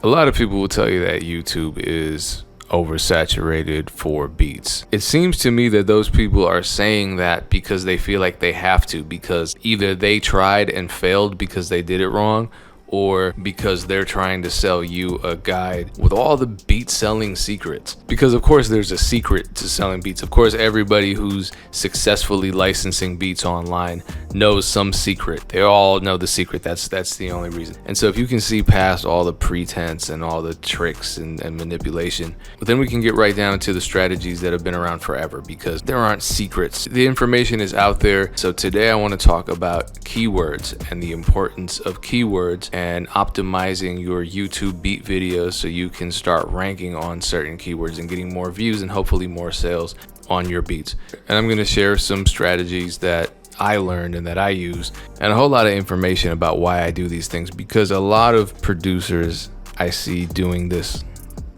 A lot of people will tell you that YouTube is oversaturated for beats. It seems to me that those people are saying that because they feel like they have to, because either they tried and failed because they did it wrong, or because they're trying to sell you a guide with all the beat selling secrets. Because of course there's a secret to selling beats. Of course everybody who's successfully licensing beats online knows some secret. They all know the secret. That's the only reason. And so if you can see past all the pretense and all the tricks and manipulation, then we can get right down to the strategies that have been around forever, because there aren't secrets. The information is out there. So today I want to talk about keywords and the importance of keywords and optimizing your YouTube beat videos so you can start ranking on certain keywords and getting more views and hopefully more sales on your beats. And I'm going to share some strategies that I learned and that I use, and a whole lot of information about why I do these things, because a lot of producers I see doing this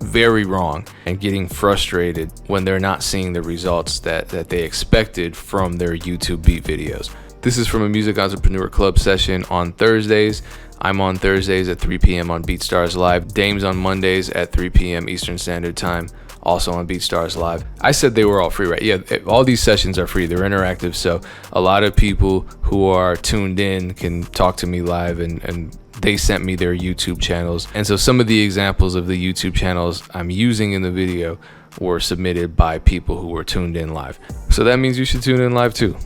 very wrong and getting frustrated when they're not seeing the results that they expected from their YouTube beat videos. This is from a Music Entrepreneur Club session on Thursdays. I'm on Thursdays at 3 p.m. on BeatStars Live. Dame's on Mondays at 3 p.m. Eastern Standard Time, also on BeatStars Live. I said they were all free, right? Yeah, all these sessions are free. They're interactive, so a lot of people who are tuned in can talk to me live, and they sent me their YouTube channels. And so some of the examples of the YouTube channels I'm using in the video were submitted by people who were tuned in live. So that means you should tune in live too.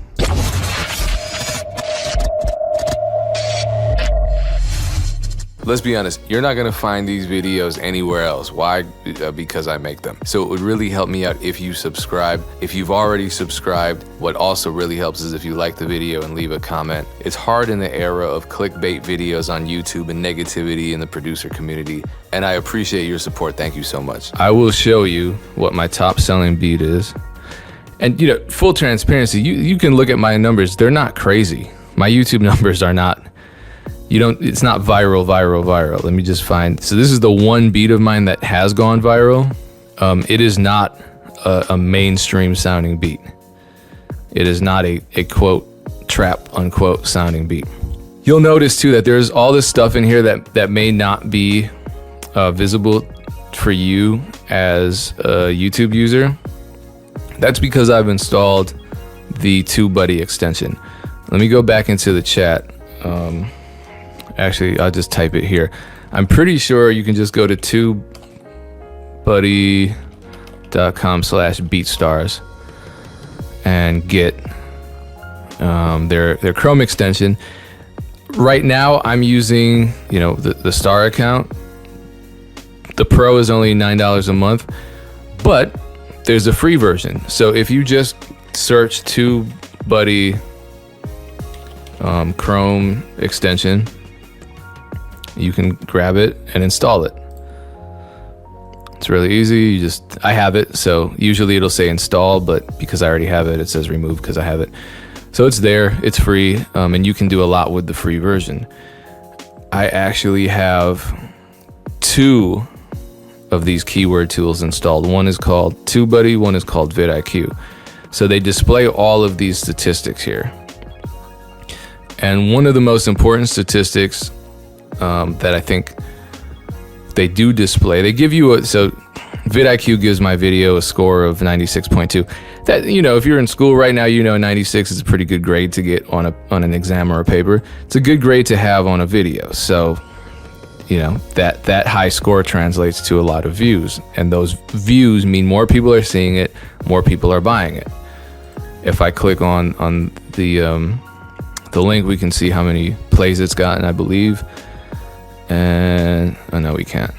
Let's be honest, you're not gonna find these videos anywhere else. Why? Because I make them. So it would really help me out if you subscribe. If you've already subscribed, what also really helps is if you like the video and leave a comment. It's hard in the era of clickbait videos on YouTube and negativity in the producer community, and I appreciate your support. Thank you so much. I will show you what my top selling beat is. And full transparency, you can look at my numbers. They're not crazy. My YouTube numbers are not, it's not viral. Let me just find. So this is the one beat of mine that has gone viral. It is not a mainstream sounding beat. It is not a quote trap unquote sounding beat. You'll notice too that there's all this stuff in here that may not be visible for you as a YouTube user. That's because I've installed the TubeBuddy extension. Let me go back into the chat. Actually, I'll just type it here. I'm pretty sure you can just go to tubebuddy.com/beatstars and get their Chrome extension. Right now, I'm using the Star account. The Pro is only $9 a month, but there's a free version. So if you just search TubeBuddy Chrome extension, you can grab it and install it. It's really easy. I have it, so usually it'll say install, but because I already have it, it says remove because I have it. So it's there, it's free, and you can do a lot with the free version. I actually have 2 of these keyword tools installed. One is called TubeBuddy, one is called vidIQ. So they display all of these statistics here. And one of the most important statistics that I think they do display, they give you so vidIQ gives my video a score of 96.2. That, if you're in school right now, 96 is a pretty good grade to get on an exam or a paper. It's a good grade to have on a video. So, that high score translates to a lot of views, and those views mean more people are seeing it, more people are buying it. If I click on the link, we can see how many plays it's gotten, I believe. And no, we can't.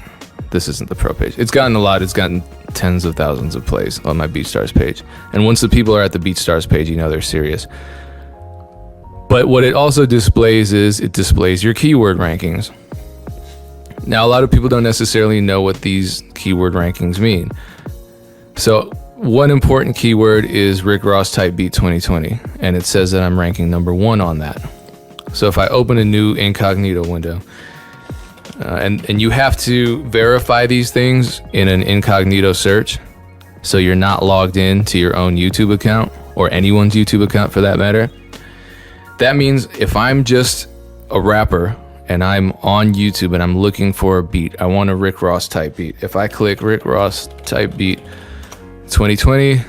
This isn't the Pro page. It's gotten a lot. It's gotten tens of thousands of plays on my BeatStars page. And once the people are at the BeatStars page, they're serious. But what it also displays is it displays your keyword rankings. Now, a lot of people don't necessarily know what these keyword rankings mean. So one important keyword is Rick Ross type beat 2020, and it says that I'm ranking number 1 on that. So if I open a new incognito window, and you have to verify these things in an incognito search, so you're not logged in to your own YouTube account or anyone's YouTube account for that matter. That means if I'm just a rapper and I'm on YouTube and I'm looking for a beat, I want a Rick Ross type beat. If I click Rick Ross type beat 2020,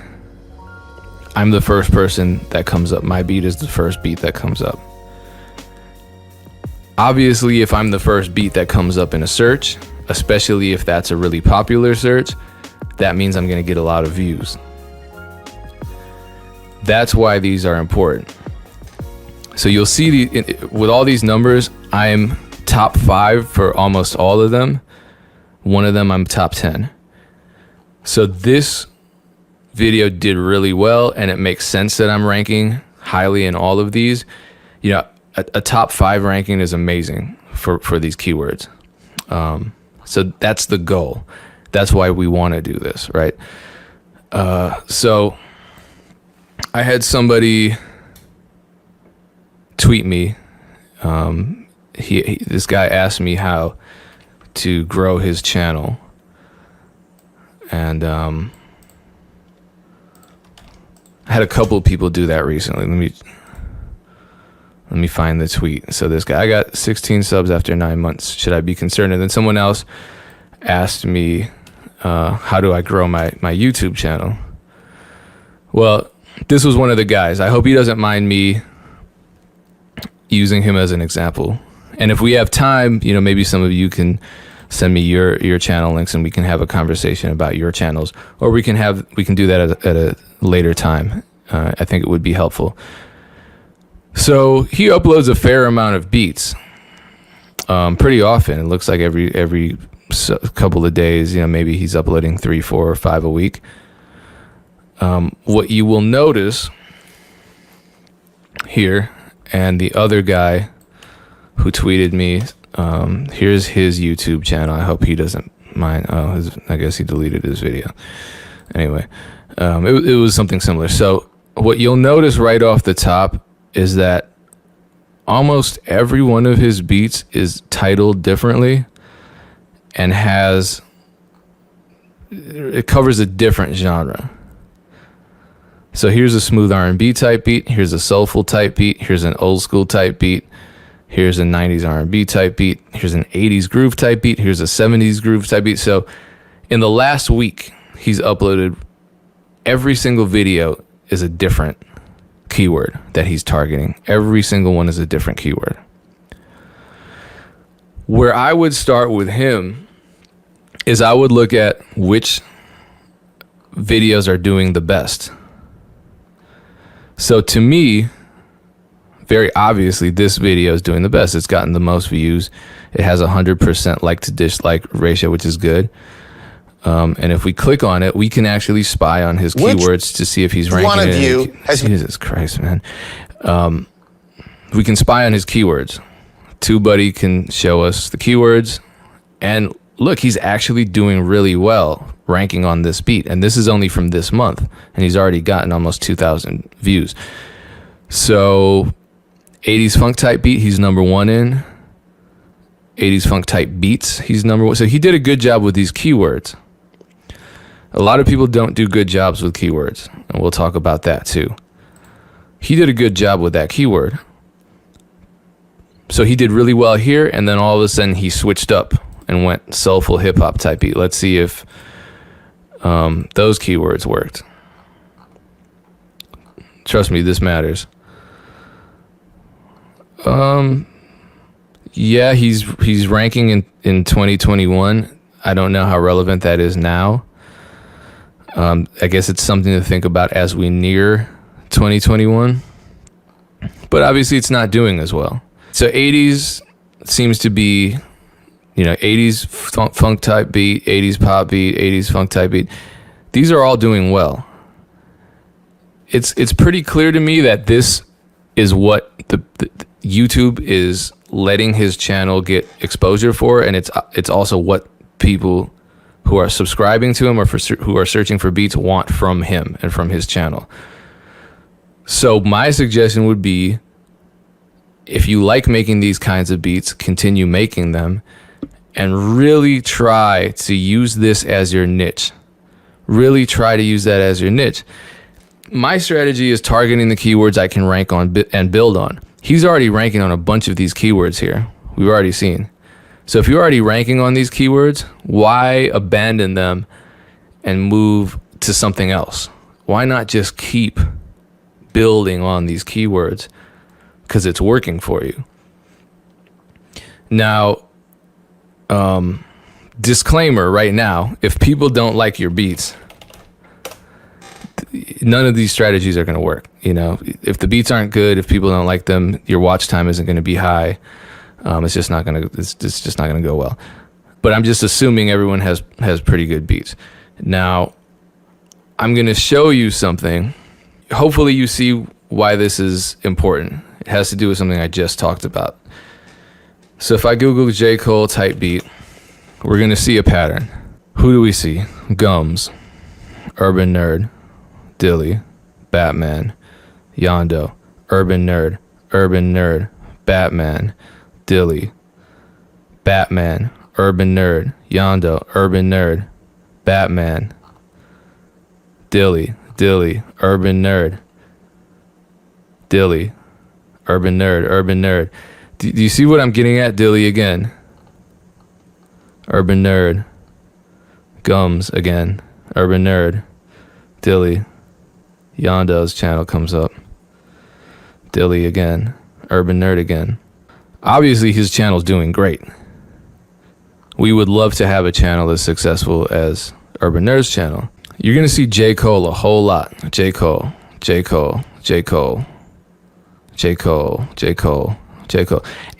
I'm the first person that comes up. My beat is the first beat that comes up. Obviously, if I'm the first beat that comes up in a search, especially if that's a really popular search, that means I'm going to get a lot of views. That's why these are important. So you'll see with all these numbers, I'm top 5 for almost all of them. One of them I'm top 10. So this video did really well, and it makes sense that I'm ranking highly in all of these. You know, a top 5 ranking is amazing for these keywords. So that's the goal. That's why we want to do this, right? So I had somebody tweet me. This guy asked me how to grow his channel, and I had a couple of people do that recently. Let me find the tweet. So this guy, I got 16 subs after 9 months. Should I be concerned? And then someone else asked me, how do I grow my YouTube channel? Well, this was one of the guys. I hope he doesn't mind me using him as an example. And if we have time, you know, maybe some of you can send me your channel links and we can have a conversation about your channels, or we can do that at a later time. I think it would be helpful. So he uploads a fair amount of beats, pretty often. It looks like every couple of days, you know, maybe he's uploading 3, 4, or 5 a week. What you will notice here, and the other guy who tweeted me, here's his YouTube channel. I hope he doesn't mind. I guess he deleted his video. Anyway, it was something similar. So what you'll notice right off the top is that almost every one of his beats is titled differently and it covers a different genre. So here's a smooth R&B type beat, here's a soulful type beat, here's an old school type beat, here's a 90s R&B type beat, here's an 80s groove type beat, here's a 70s groove type beat. So in the last week, he's uploaded, every single video is a different keyword that he's targeting. Every single one is a different keyword. Where I would start with him is I would look at which videos are doing the best. So to me, very obviously, this video is doing the best. It's gotten the most views. It has 100% like to dislike ratio, which is good. And if we click on it, we can actually spy on his keywords to see if he's ranking. One of you Jesus Christ, man. We can spy on his keywords. TubeBuddy can show us the keywords. And look, he's actually doing really well ranking on this beat. And this is only from this month. And he's already gotten almost 2,000 views. So 80s funk type beat, he's number 1 in. 80s funk type beats, he's number 1. So he did a good job with these keywords. A lot of people don't do good jobs with keywords, and we'll talk about that too. He did a good job with that keyword. So he did really well here, and then all of a sudden he switched up and went soulful hip hop type beat. Let's see if those keywords worked. Trust me, this matters. Yeah, he's ranking in 2021. I don't know how relevant that is now. I guess it's something to think about as we near 2021. But obviously it's not doing as well. So 80s seems to be, you know, 80s funk type beat, 80s pop beat, 80s funk type beat. These are all doing well. It's pretty clear to me that this is what the YouTube is letting his channel get exposure for, and it's also what people who are subscribing to him or who are searching for beats want from him and from his channel. So my suggestion would be, if you like making these kinds of beats, continue making them and really try to use this as your niche. Really try to use that as your niche. My strategy is targeting the keywords I can rank on and build on. He's already ranking on a bunch of these keywords here. We've already seen. So if you're already ranking on these keywords, why abandon them and move to something else? Why not just keep building on these keywords because it's working for you? Now, disclaimer right now, if people don't like your beats, none of these strategies are going to work. You know, if the beats aren't good, if people don't like them, your watch time isn't going to be high. It's just not going to, it's just not going to go well. But I'm just assuming everyone has pretty good beats. Now, I'm going to show you something. Hopefully you see why this is important. It has to do with something I just talked about. So if I Google J. Cole type beat, we're going to see a pattern. Who do we see? Gums, Urban Nerd, Dilly, Batman, Yondo, Urban Nerd, Batman, Dilly, Batman, Urban Nerd, Yondo, Urban Nerd, Batman, Dilly, Urban Nerd, Dilly, Urban Nerd. Do you see what I'm getting at? Dilly again. Urban Nerd. Gums again. Urban Nerd. Dilly. Yondo's channel comes up. Dilly again. Urban Nerd again. Obviously his channel's doing great. We would love to have a channel as successful as Urban Nerd's channel. You're going to see J. Cole a whole lot. J. Cole.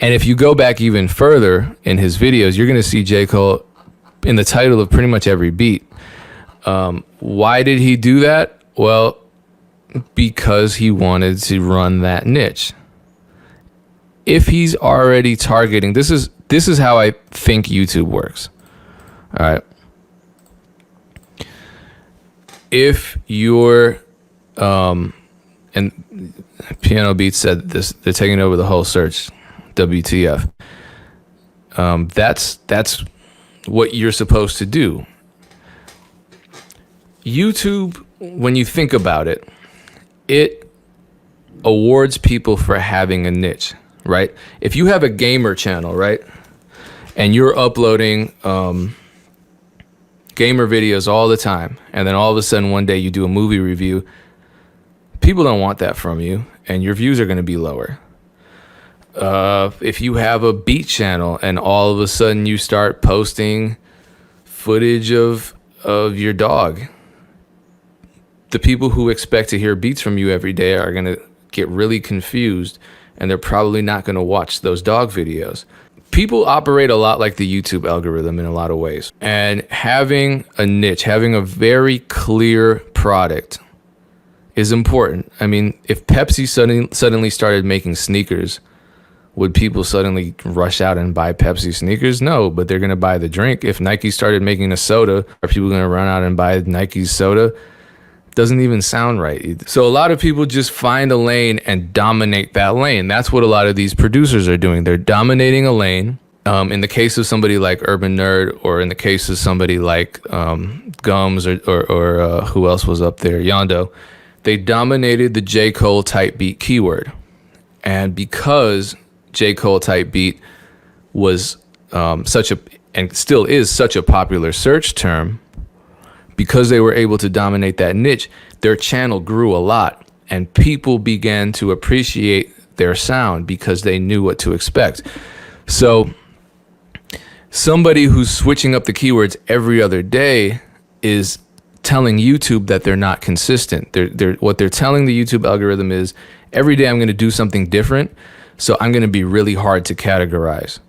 And if you go back even further in his videos, you're going to see J. Cole in the title of pretty much every beat. Why did he do that? Well, because he wanted to run that niche. If he's already targeting, this is how I think YouTube works. All right. If you're, and Piano Beats said this, they're taking over the whole search, WTF. That's what you're supposed to do. YouTube, when you think about it, it awards people for having a niche, right? If you have a gamer channel, right, and you're uploading gamer videos all the time, and then all of a sudden one day you do a movie review, people don't want that from you, and your views are going to be lower. If you have a beat channel and all of a sudden you start posting footage of your dog, the people who expect to hear beats from you every day are going to get really confused, and they're probably not going to watch those dog videos. People operate a lot like the YouTube algorithm in a lot of ways. And having a niche, having a very clear product is important. I mean, if Pepsi suddenly started making sneakers, would people suddenly rush out and buy Pepsi sneakers? No, but they're going to buy the drink. If Nike started making a soda, are people going to run out and buy Nike's soda? Doesn't even sound right. So a lot of people just find a lane and dominate that lane. That's what a lot of these producers are doing. They're dominating a lane. In the case of somebody like Urban Nerd, or in the case of somebody like Gums, or who else was up there, Yondo, they dominated the J. Cole type beat keyword. And because J. Cole type beat was such a, and still is such a popular search term, because they were able to dominate that niche, their channel grew a lot, and people began to appreciate their sound because they knew what to expect. So somebody who's switching up the keywords every other day is telling YouTube that they're not consistent. What they're telling the YouTube algorithm is, every day I'm going to do something different, so I'm going to be really hard to categorize.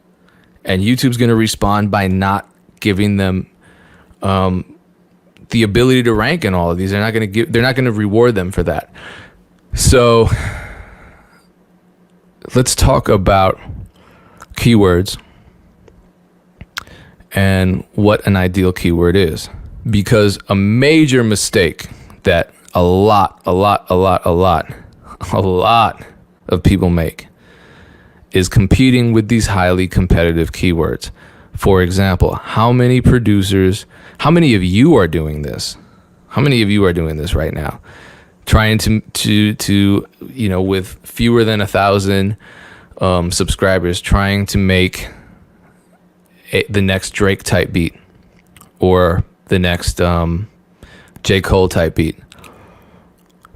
And YouTube's going to respond by not giving them the ability to rank in all of these. They're not going to reward them for that. So let's talk about keywords and what an ideal keyword is. Because a major mistake that a lot of people make is competing with these highly competitive keywords. For example, how many of you are doing this? How many of you are doing this right now? Trying to with fewer than 1,000 subscribers trying to make the next Drake type beat or the next J. Cole type beat.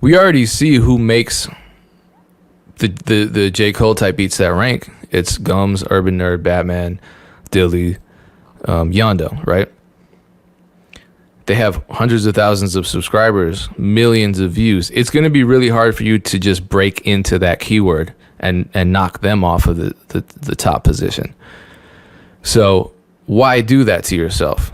We already see who makes the J. Cole type beats that rank. It's Gums, Urban Nerd, Batman, Dilly, Yondo, right? They have hundreds of thousands of subscribers, millions of views. It's going to be really hard for you to just break into that keyword and knock them off of the top position. So why do that to yourself?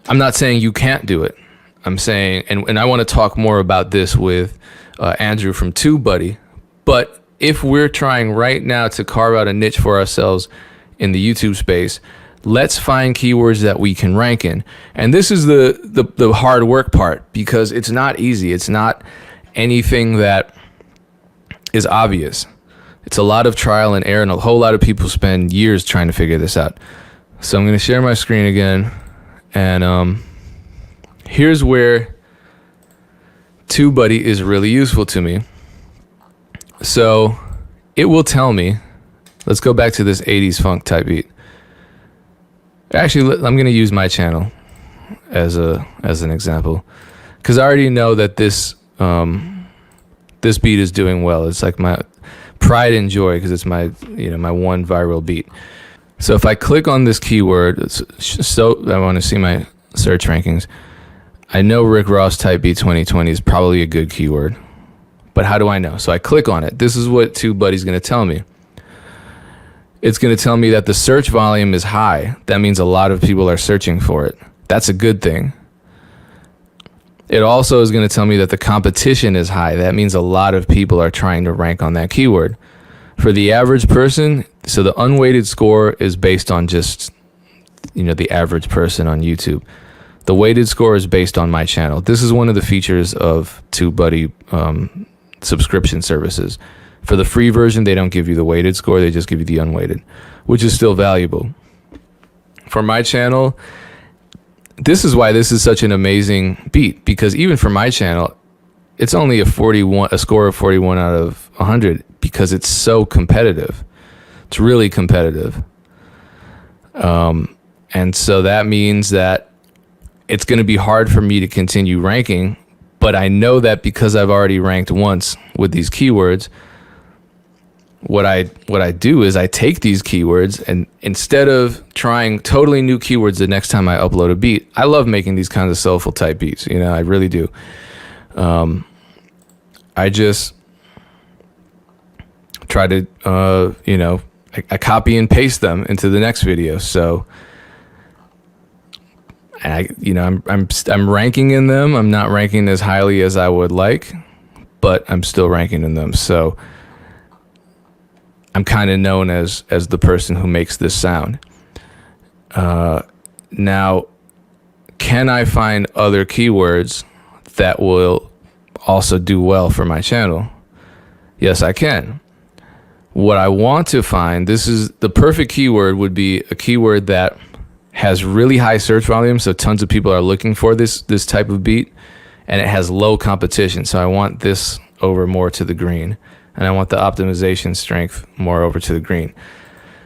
I'm not saying you can't do it. I'm saying, and I want to talk more about this with Andrew from TubeBuddy, but if we're trying right now to carve out a niche for ourselves in the YouTube space, let's find keywords that we can rank in. And this is the hard work part, because it's not easy. It's not anything that is obvious. It's a lot of trial and error, and a whole lot of people spend years trying to figure this out. So I'm going to share my screen again, and here's where TubeBuddy is really useful to me. So it will tell me, let's go back to this 80s funk type beat. Actually, I'm going to use my channel as an example, because I already know that this beat is doing well. It's like my pride and joy, because it's my one viral beat. So if I click on this keyword, so I want to see my search rankings. I know Rick Ross type beat 2020 is probably a good keyword, but how do I know? So I click on it. This is what TubeBuddy's going to tell me. It's going to tell me that the search volume is high. That means a lot of people are searching for it. That's a good thing. It also is going to tell me that the competition is high. That means a lot of people are trying to rank on that keyword. For the average person, so the unweighted score is based on just, the average person on YouTube. The weighted score is based on my channel. This is one of the features of TubeBuddy subscription services. For the free version, they don't give you the weighted score. They just give you the unweighted, which is still valuable. For my channel, this is why this is such an amazing beat, because even for my channel, it's only a score of 41 out of 100, because it's so competitive. It's really competitive. And so that means that it's going to be hard for me to continue ranking, but I know that because I've already ranked once with these keywords, what I do is I take these keywords, and instead of trying totally new keywords the next time I upload a beat, I love making these kinds of soulful type beats. I really do. I just try to, I copy and paste them into the next video. So, and I'm ranking in them. I'm not ranking as highly as I would like, but I'm still ranking in them. So I'm kind of known as the person who makes this sound. Now, can I find other keywords that will also do well for my channel? Yes, I can. What I want to find, this is the perfect keyword, would be a keyword that has really high search volume, so tons of people are looking for this type of beat, and it has low competition. So I want this over more to the green, and I want the optimization strength more over to the green.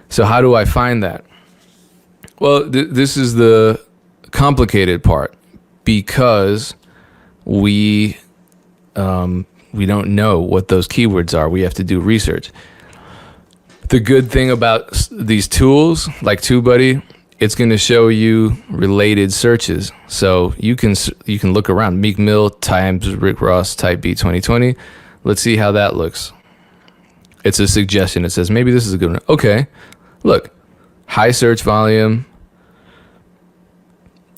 So how do I find that? Well, this is the complicated part, because we don't know what those keywords are. We have to do research. The good thing about these tools like TubeBuddy, it's going to show you related searches. So you can look around. Meek Mill times Rick Ross type beat 2020. Let's see how that looks. It's a suggestion. It says maybe this is a good one. Okay, look, high search volume,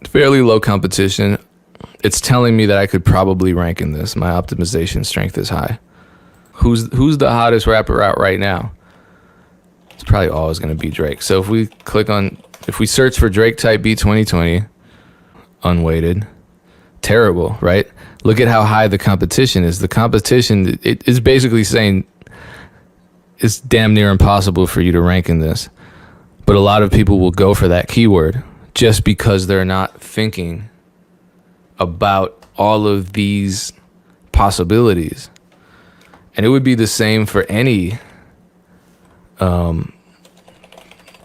fairly low competition. It's telling me that I could probably rank in this. My optimization strength is high. Who's the hottest rapper out right now? It's probably always going to be Drake. So if we search for Drake type beat 2020, unweighted, terrible, right? Look at how high the competition is. The competition, it is basically saying it's damn near impossible for you to rank in this. But a lot of people will go for that keyword just because they're not thinking about all of these possibilities. And it would be the same for any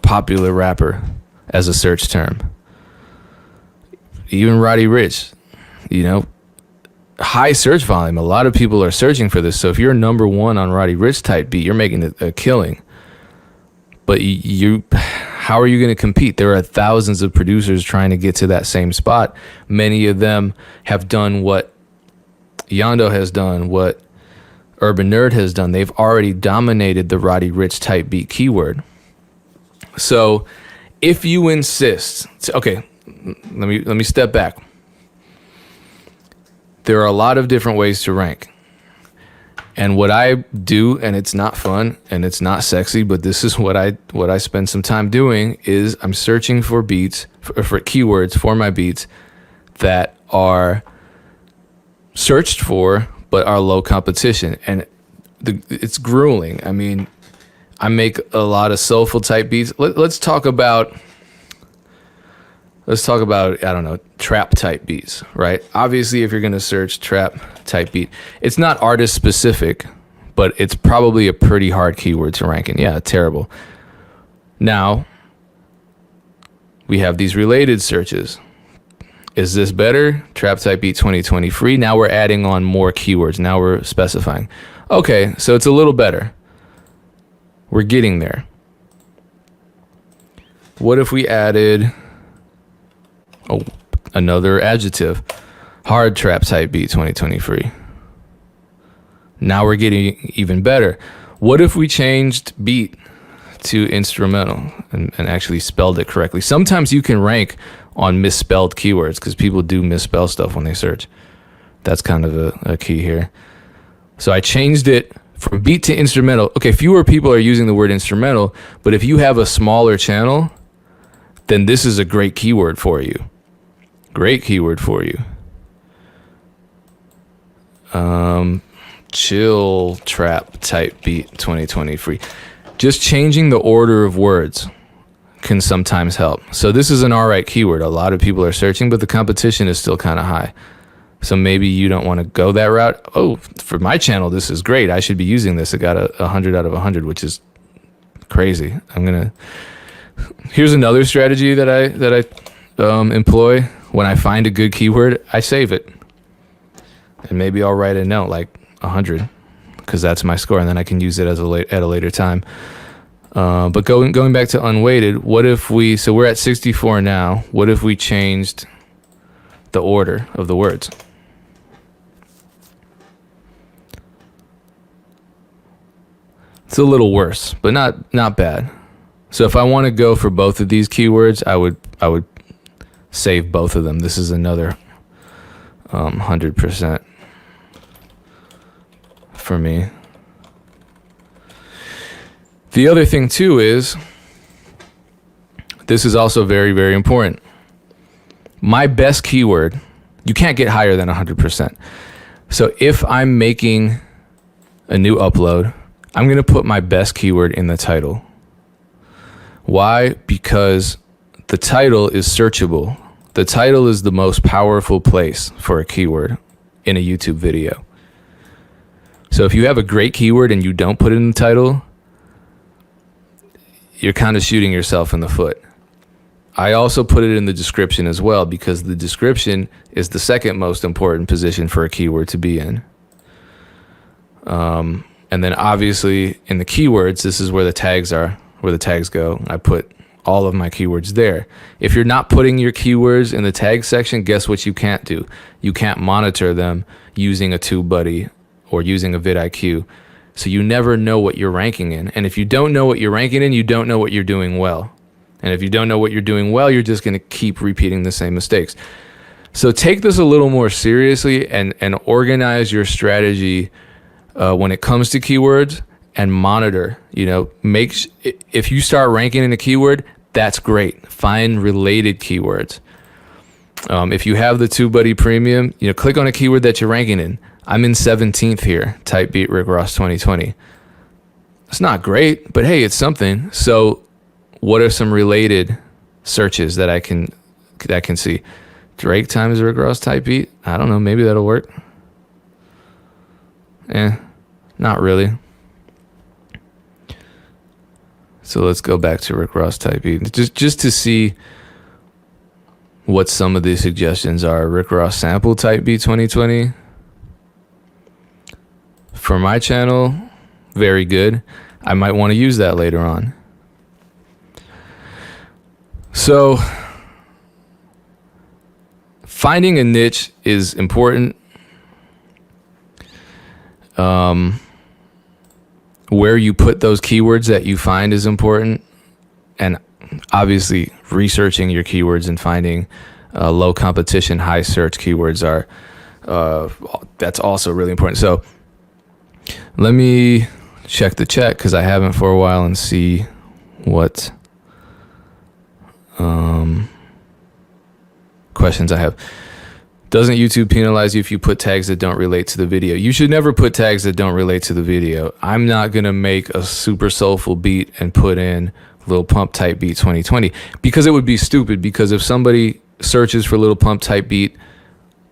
popular rapper as a search term. Even Roddy Ricch, high search volume. A lot of people are searching for this. So if you're number one on Roddy Ricch type beat, you're making a killing. But how are you going to compete? There are thousands of producers trying to get to that same spot. Many of them have done what Yondo has done, what Urban Nerd has done. They've already dominated the Roddy Ricch type beat keyword. So if you insist, okay, let me step back. There are a lot of different ways to rank. And what I do, and it's not fun and it's not sexy, but this is what I spend some time doing, is I'm searching for beats, for keywords for my beats that are searched for but are low competition. And it's grueling. I mean, I make a lot of soulful type beats. Let's talk about, I don't know, trap type beats, right? Obviously, if you're going to search trap type beat, it's not artist specific, but it's probably a pretty hard keyword to rank in. Yeah, terrible. Now, we have these related searches. Is this better? Trap type beat 2020 free. Now we're adding on more keywords. Now we're specifying. Okay, so it's a little better. We're getting there. What if we added another adjective? Hard trap type beat 2020 free. Now we're getting even better. What if we changed beat to instrumental and actually spelled it correctly? Sometimes you can rank on misspelled keywords because people do misspell stuff when they search. That's kind of a key here. So I changed it from beat to instrumental. Okay, fewer people are using the word instrumental, but if you have a smaller channel, then this is a great keyword for you. Great keyword for you. Chill trap type beat 2020 free. Just changing the order of words can sometimes help. So this is an all right keyword. A lot of people are searching, but the competition is still kind of high. So maybe you don't want to go that route. Oh, for my channel, this is great. I should be using this. It got 100 out of 100, which is crazy. Here's another strategy that I employ. When I find a good keyword, I save it. And maybe I'll write a note like 100 because that's my score, and then I can use it at a later time. But going back to unweighted, what if so we're at 64 now. What if we changed the order of the words? It's a little worse, but not bad. So if I want to go for both of these keywords, I would save both of them. This is another 100% for me. The other thing too is, this is also very, very important. My best keyword, you can't get higher than 100%. So if I'm making a new upload, I'm going to put my best keyword in the title. Why? Because the title is searchable. The title is the most powerful place for a keyword in a YouTube video. So if you have a great keyword and you don't put it in the title, you're kind of shooting yourself in the foot. I also put it in the description as well, because the description is the second most important position for a keyword to be in. And then obviously in the keywords, this is where the tags are, where the tags go. I put all of my keywords there. If you're not putting your keywords in the tag section, guess what you can't do? You can't monitor them using a TubeBuddy or using a vidIQ. So you never know what you're ranking in. And if you don't know what you're ranking in, you don't know what you're doing well. And if you don't know what you're doing well, you're just going to keep repeating the same mistakes. So take this a little more seriously and organize your strategy when it comes to keywords, and monitor. If you start ranking in a keyword, that's great. Find related keywords. If you have the TubeBuddy Premium, click on a keyword that you're ranking in. I'm in 17th here, type beat Rick Ross 2020. It's not great, but hey, it's something. So what are some related searches that I can see? Drake times Rick Ross type beat? I don't know, maybe that'll work. Not really. So let's go back to Rick Ross type beat just to see what some of these suggestions are. Rick Ross sample type beat 2020. For my channel, very good. I might want to use that later on. So finding a niche is important. Where you put those keywords that you find is important. And obviously researching your keywords and finding low competition, high search keywords are, that's also really important. So let me check the chat because I haven't for a while and see what questions I have. Doesn't YouTube penalize you if you put tags that don't relate to the video? You should never put tags that don't relate to the video. I'm not going to make a super soulful beat and put in Lil Pump type beat 2020 because it would be stupid. Because if somebody searches for Lil Pump type beat,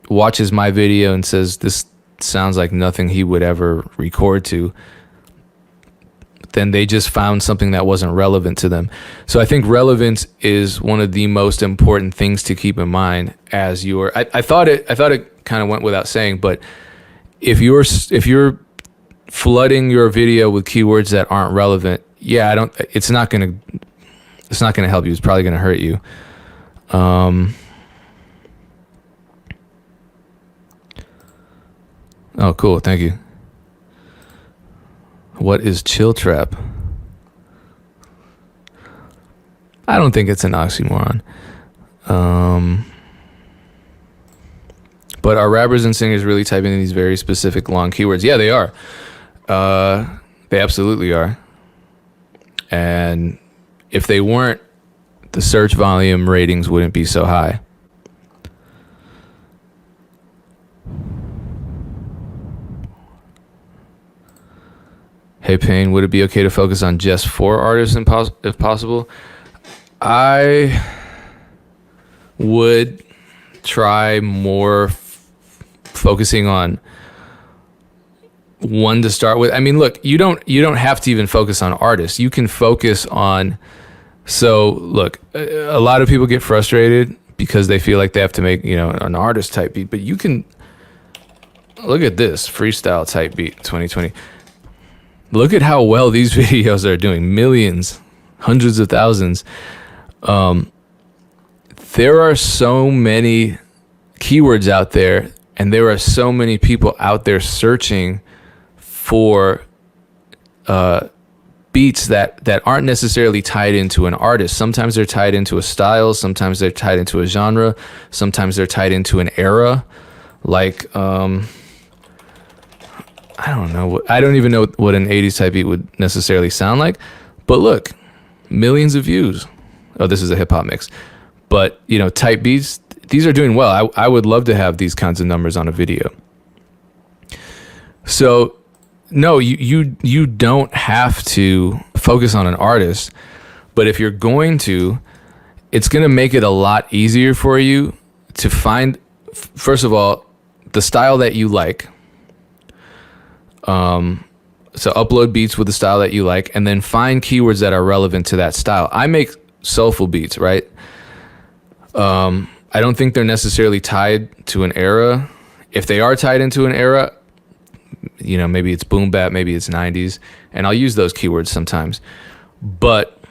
watches my video and says this sounds like nothing he would ever record to, then they just found something that wasn't relevant to them. So I think relevance is one of the most important things to keep in mind as you're, I thought it kind of went without saying, but if you're flooding your video with keywords that aren't relevant, it's not going to help you. It's probably going to hurt you. Oh, cool. Thank you. What is chill trap? I don't think it's an oxymoron. But are rappers and singers really typing in these very specific long keywords? Yeah, they are. They absolutely are. And if they weren't, the search volume ratings wouldn't be so high. Hey Payne, would it be okay to focus on just 4 artists if possible? I would try more focusing on one to start with. I mean, look, you don't have to even focus on artists. You can focus on, so look, a lot of people get frustrated because they feel like they have to make, an artist type beat, but you can look at this freestyle type beat 2020. Look at how well these videos are doing. Millions, hundreds of thousands. There are so many keywords out there, and there are so many people out there searching for beats that aren't necessarily tied into an artist. Sometimes they're tied into a style. Sometimes they're tied into a genre. Sometimes they're tied into an era. Like, I don't know. I don't even know what an 80s type beat would necessarily sound like. But look, millions of views. Oh, this is a hip hop mix. But, type beats, these are doing well. I would love to have these kinds of numbers on a video. So, no, you don't have to focus on an artist. But if you're going to, it's going to make it a lot easier for you to find, first of all, the style that you like. So upload beats with the style that you like, and then find keywords that are relevant to that style. I make soulful beats, right? I don't think they're necessarily tied to an era. If they are tied into an era, maybe it's boom bap, maybe it's 90s, and I'll use those keywords sometimes. But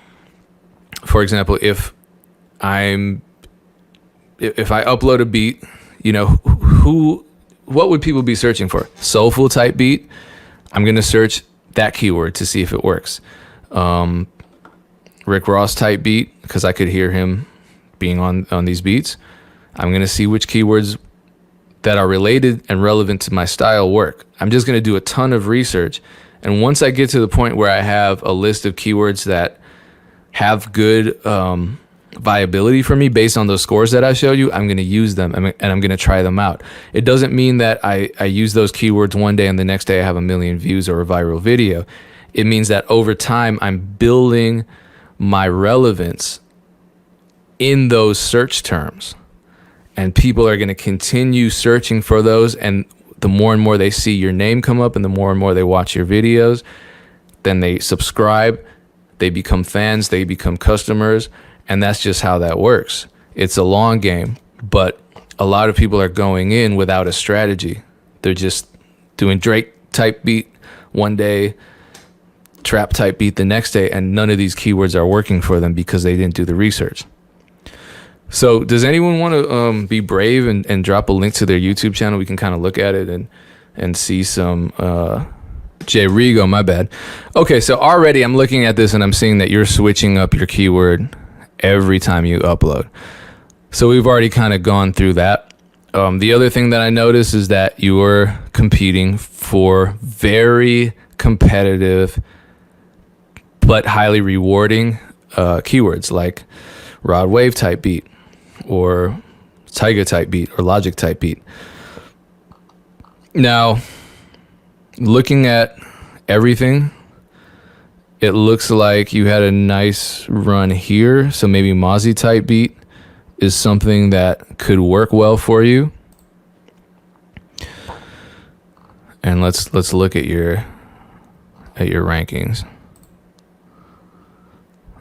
for example, if I upload a beat, what would people be searching for? Soulful type beat. I'm going to search that keyword to see if it works. Rick Ross type beat, because I could hear him being on these beats. I'm going to see which keywords that are related and relevant to my style work. I'm just going to do a ton of research. And once I get to the point where I have a list of keywords that have good viability for me based on those scores that I showed you, I'm going to use them and I'm going to try them out. It doesn't mean that I use those keywords one day and the next day I have 1 million views or a viral video. It means that over time I'm building my relevance in those search terms, and people are going to continue searching for those, and the more and more they see your name come up and the more and more they watch your videos, then they subscribe, they become fans, they become customers, and that's just how that works. It's a long game, but a lot of people are going in without a strategy. They're just doing Drake type beat one day, trap type beat the next day, and none of these keywords are working for them because they didn't do the research. So does anyone want to be brave and drop a link to their YouTube channel? We can kind of look at it and see some Jay Rigo, my bad. Okay, so already I'm looking at this and I'm seeing that you're switching up your keyword every time you upload. So we've already kind of gone through that. The other thing that I noticed is that you are competing for very competitive but highly rewarding keywords like Rod Wave type beat or Tyga type beat or Logic type beat. Now, looking at everything, it looks like you had a nice run here. So maybe Mozzie type beat is something that could work well for you. And let's look at your rankings.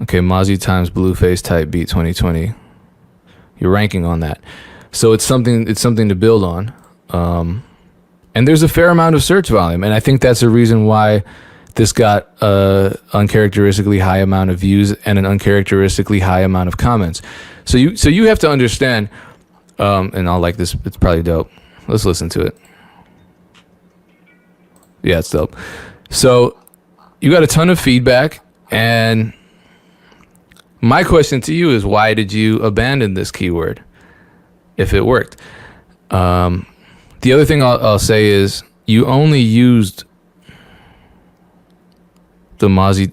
Okay, Mozzie times Blueface type beat 2020. You're ranking on that. So it's something to build on. And there's a fair amount of search volume, and I think that's a reason why this got a uncharacteristically high amount of views and an uncharacteristically high amount of comments. So you have to understand, and I'll like this. It's probably dope. Let's listen to it. Yeah, it's dope. So you got a ton of feedback, and my question to you is, why did you abandon this keyword if it worked? The other thing I'll say is you only used the Mozzie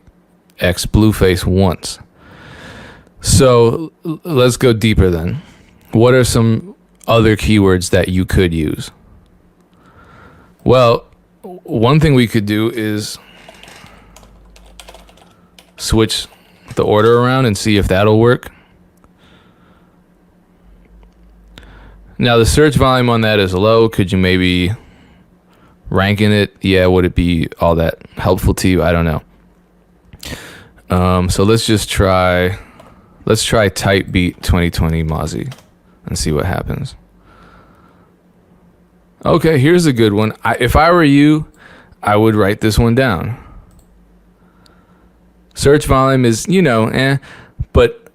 X Blueface once. So let's go deeper then. What are some other keywords that you could use? Well, one thing we could do is switch the order around and see if that'll work. Now the search volume on that is low. Could you maybe rank in it? Yeah, would it be all that helpful to you? I don't know. So let's try type beat 2020 Mozzie and see what happens. Okay, here's a good one. If I were you, I would write this one down. Search volume is, but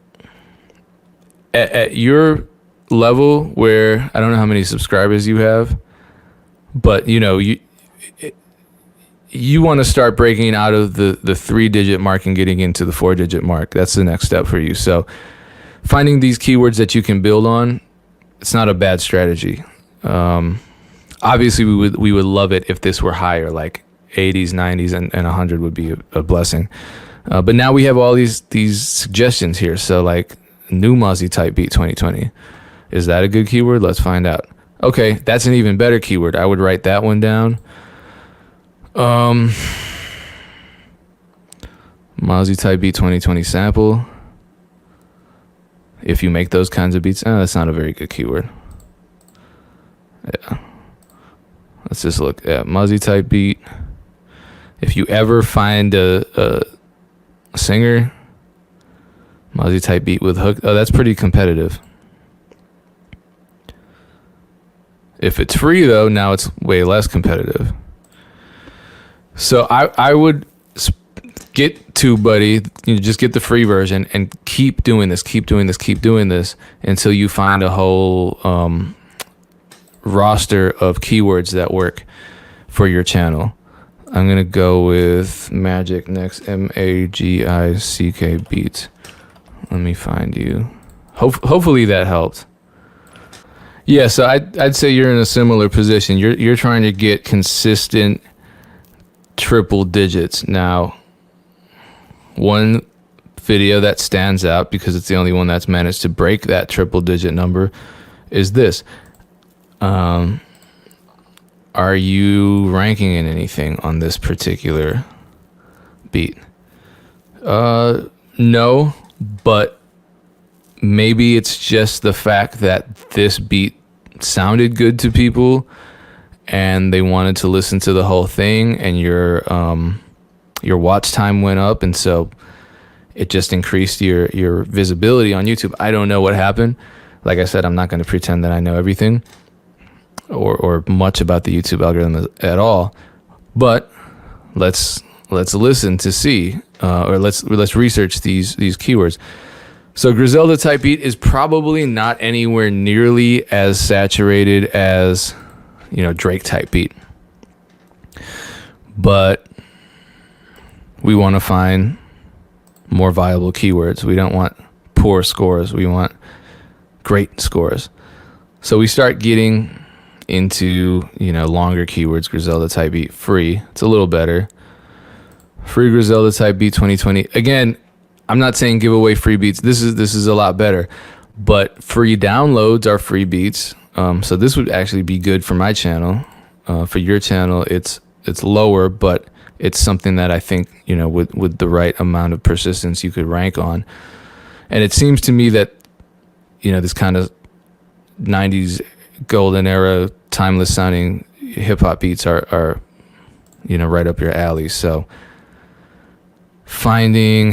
at your level where I don't know how many subscribers you have, but you want to start breaking out of the 3-digit mark and getting into the 4-digit mark. That's the next step for you. So finding these keywords that you can build on, it's not a bad strategy. Obviously we would love it if this were higher, like 80s, 90s, and 100 would be a blessing. But now we have all these suggestions here. So like new Mozzie type beat 2020. Is that a good keyword? Let's find out. Okay, that's an even better keyword. I would write that one down. Mozzie type beat 2020 sample. If you make those kinds of beats, that's not a very good keyword. Yeah. Let's just look at Mozzie type beat. If you ever find a singer, Mozzie type beat with hook, that's pretty competitive. If it's free though, now it's way less competitive. So I would get TubeBuddy, just get the free version and keep doing this until you find a whole roster of keywords that work for your channel. I'm gonna go with Magic next, MAGICK beats. Let me find you. Hopefully that helped. Yeah, so I'd say you're in a similar position. You're trying to get consistent triple digits. Now, one video that stands out because it's the only one that's managed to break that triple digit number is this. Are you ranking in anything on this particular beat? No, but maybe it's just the fact that this beat sounded good to people and they wanted to listen to the whole thing, and your watch time went up, and so it just increased your visibility on YouTube. I don't know what happened. Like I said, I'm not going to pretend that I know everything or much about the YouTube algorithm at all. But let's listen to see, or let's research these keywords. So Griselda type beat is probably not anywhere nearly as saturated as, Drake type beat. But we want to find more viable keywords. We don't want poor scores. We want great scores. So we start getting into, longer keywords. Griselda type beat free. It's a little better. Free Griselda type beat 2020. Again, I'm not saying give away free beats. This is a lot better. But free downloads are free beats. So this would actually be good for my channel. For your channel, it's lower, but it's something that I think, with the right amount of persistence, you could rank on. And it seems to me that, this kind of 90s golden era, timeless sounding hip hop beats are right up your alley. So finding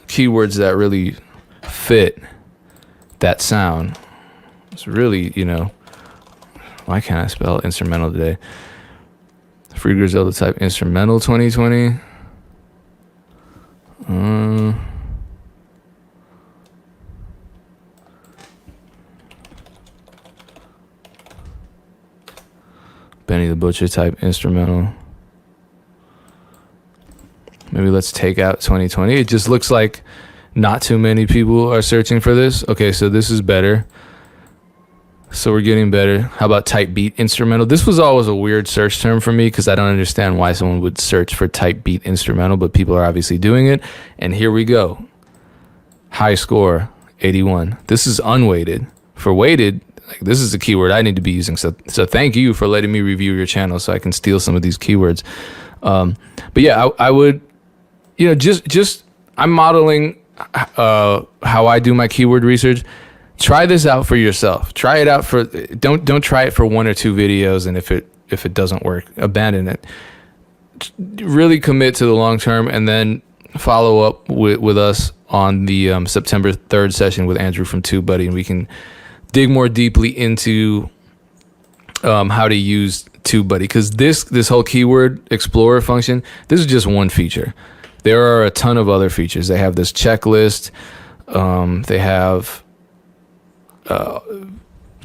keywords that really fit that sound. It's really, why can't I spell instrumental today? Free Griselda type instrumental 2020. Benny the Butcher type instrumental. Maybe let's take out 2020. It just looks like not too many people are searching for this. Okay, so this is better. So we're getting better. How about type beat instrumental? This was always a weird search term for me because I don't understand why someone would search for type beat instrumental, but people are obviously doing it. And here we go. High score, 81. This is unweighted. For weighted, this is a keyword I need to be using. So thank you for letting me review your channel so I can steal some of these keywords. But yeah, I would, just I'm modeling how I do my keyword research. Try this out for yourself. Try it out for, don't try it for 1 or 2 videos, and if it doesn't work, abandon it. Really commit to the long term, and then follow up with us on the September 3rd session with Andrew from TubeBuddy, and we can dig more deeply into how to use TubeBuddy, because this whole keyword explorer function, this is just one feature. There are a ton of other features. They have this checklist. They have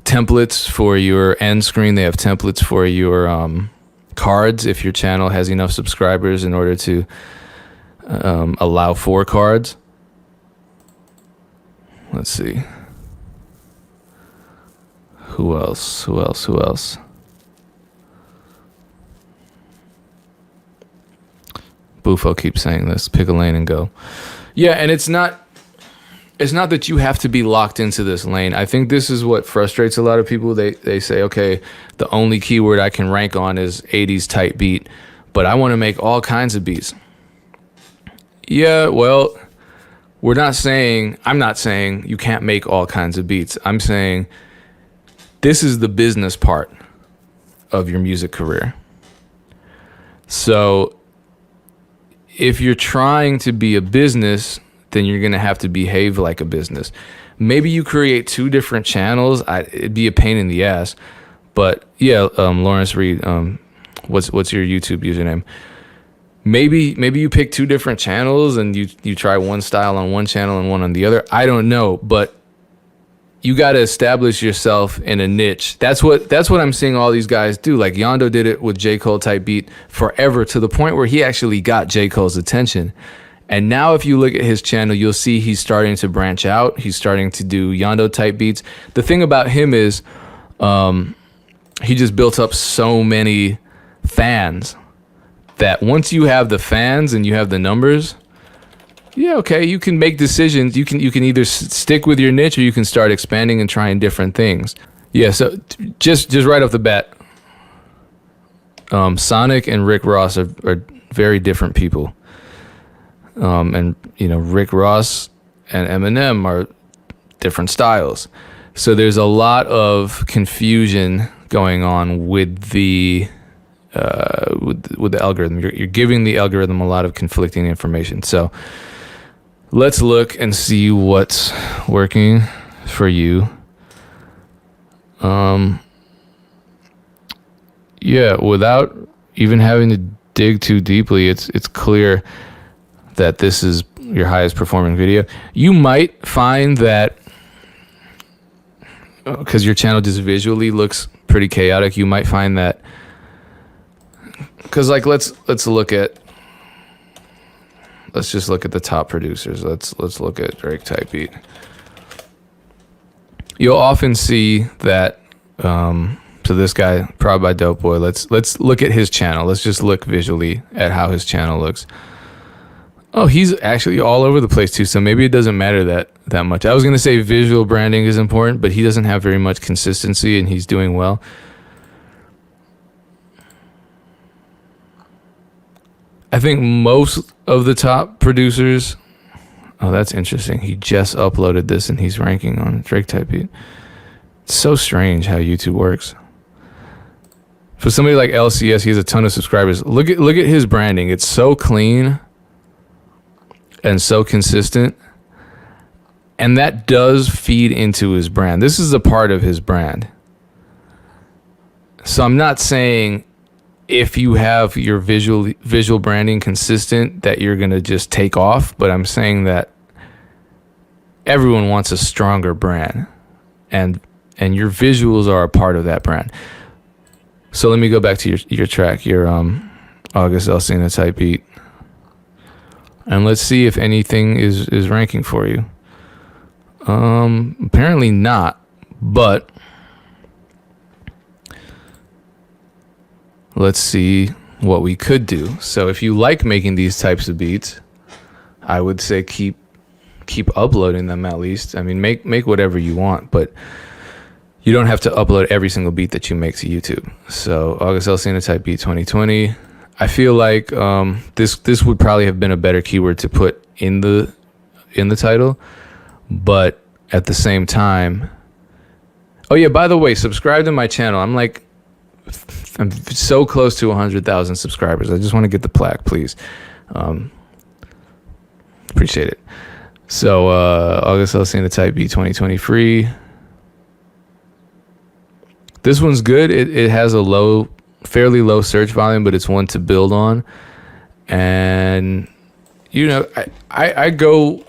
templates for your end screen. They have templates for your cards if your channel has enough subscribers in order to allow 4 cards. Let's see. Who else? Bufo keeps saying this. Pick a lane and go. Yeah, and it's not that you have to be locked into this lane. I think this is what frustrates a lot of people. They say, okay, the only keyword I can rank on is 80s type beat, but I want to make all kinds of beats. Yeah, well, I'm not saying you can't make all kinds of beats. I'm saying this is the business part of your music career. So if you're trying to be a business, then you're going to have to behave like a business. Maybe you create 2 different channels. It'd be a pain in the ass. But yeah, Lawrence Reed, what's your YouTube username? Maybe you pick 2 different channels and you try one style on one channel and one on the other. I don't know, but you got to establish yourself in a niche. That's what I'm seeing all these guys do. Like Yondo did it with J. Cole type beat forever, to the point where he actually got J. Cole's attention. And now if you look at his channel, you'll see he's starting to branch out. He's starting to do Yondo type beats. The thing about him is he just built up so many fans that once you have the fans and you have the numbers, yeah, okay, you can make decisions. You can either stick with your niche or you can start expanding and trying different things. Yeah, so just right off the bat, Sonic and Rick Ross are very different people. And Rick Ross and Eminem are different styles. So there's a lot of confusion going on with the with the algorithm. You're giving the algorithm a lot of conflicting information. So let's look and see what's working for you. Yeah, without even having to dig too deeply, it's clear that this is your highest performing video. You might find that because your channel just visually looks pretty chaotic, you might find that because like let's just look at the top producers. Let's look at Drake Type Beat. You'll often see that so this guy, Proud by Dope Boy, let's look at his channel. Let's just look visually at how his channel looks. Oh, he's actually all over the place too, so maybe it doesn't matter that much. I was gonna say visual branding is important, but he doesn't have very much consistency and he's doing well. I think most of the top producers, oh, that's interesting. He just uploaded this and he's ranking on Drake Type Beat. It's so strange how YouTube works. For somebody like LCS, he has a ton of subscribers. Look at his branding. It's so clean and so consistent. And that does feed into his brand. This is a part of his brand. So I'm not saying if you have your visual branding consistent that you're going to just take off, but I'm saying that everyone wants a stronger brand, and your visuals are a part of that brand. So let me go back to your track, your August Alsina Type Beat, and let's see if anything is ranking for you. Apparently not, but let's see what we could do. So if you like making these types of beats, I would say keep uploading them at least. I mean, make whatever you want, but you don't have to upload every single beat that you make to YouTube. So August Alsina Type Beat 2020. I feel like this would probably have been a better keyword to put in the title, but at the same time, oh yeah, by the way, subscribe to my channel. I'm so close to 100,000 subscribers. I just want to get the plaque, please. Appreciate it. So August Alsina Type Beat 2020 free. This one's good. It has a fairly low search volume, but it's one to build on. And you know, I go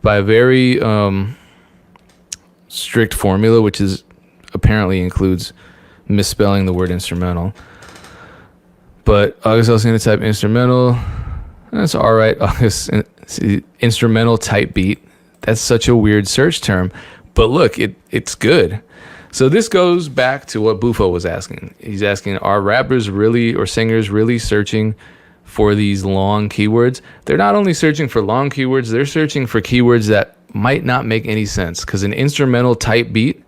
by a very strict formula, which is apparently includes misspelling the word instrumental. But August Alsina Type instrumental, that's all right. August instrumental type beat. That's such a weird search term, but look, it's good. So this goes back to what Bufo was asking. He's asking, are rappers really, or singers really searching for these long keywords? They're not only searching for long keywords, they're searching for keywords that might not make any sense, because an instrumental type beat,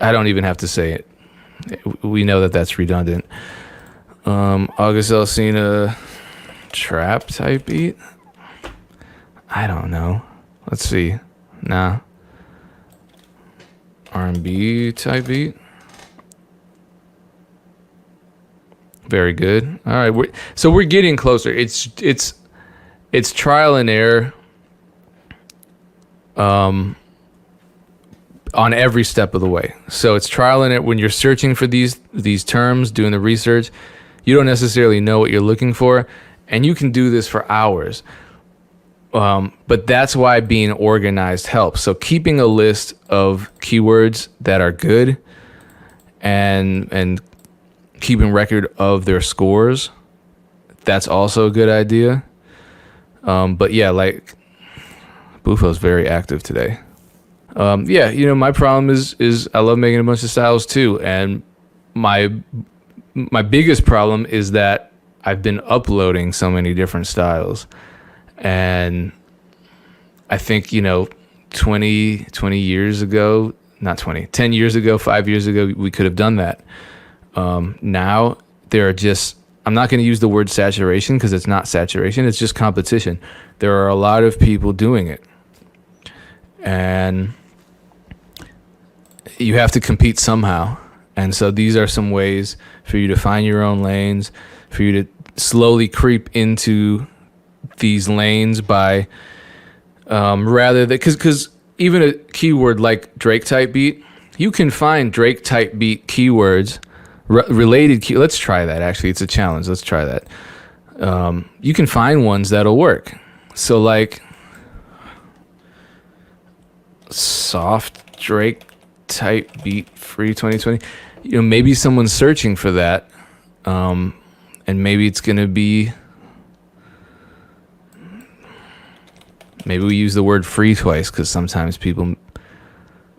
I don't even have to say it. We know that that's redundant. August Alsina trap type beat? I don't know. Let's see. Nah. R&B type beat? Very good. All right, so we're getting closer. It's trial and error on every step of the way. So it's trial and error when you're searching for these terms, doing the research. You don't necessarily know what you're looking for, and you can do this for hours. But that's why being organized helps. So keeping a list of keywords that are good and keeping record of their scores, that's also a good idea. But yeah, like Bufo's very active today. Yeah, you know, my problem is I love making a bunch of styles too. And my biggest problem is that I've been uploading so many different styles. And I think, you know, 20 years ago, not 20, 10 years ago, 5 years ago, we could have done that. Now there are just, I'm not going to use the word saturation because it's not saturation. It's just competition. There are a lot of people doing it. and you have to compete somehow. And so these are some ways for you to find your own lanes, for you to slowly creep into these lanes by rather than, because even a keyword like Drake type beat, you can find Drake type beat keywords related. Let's try that. Actually, it's a challenge. Let's try that. You can find ones that'll work. So like soft Drake type beat free 2020. Maybe someone's searching for that, and maybe it's gonna be. Maybe we use the word free twice because sometimes people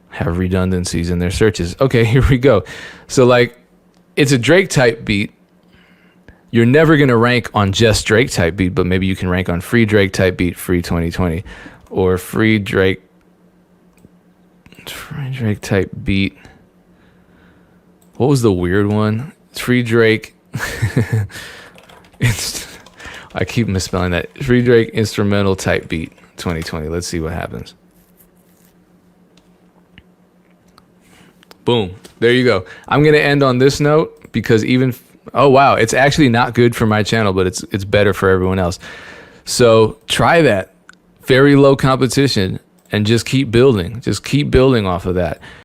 have redundancies in their searches. Okay, here we go. So like, it's a Drake type beat. You're never going to rank on just Drake type beat, but maybe you can rank on free Drake type beat, free 2020, or free Drake type beat. What was the weird one? Free Drake. I keep misspelling that. Free Drake instrumental type beat 2020. Let's see what happens. Boom. There you go. I'm going to end on this note because oh wow, it's actually not good for my channel, but it's better for everyone else. So try that. Very low competition and just keep building. Just keep building off of that.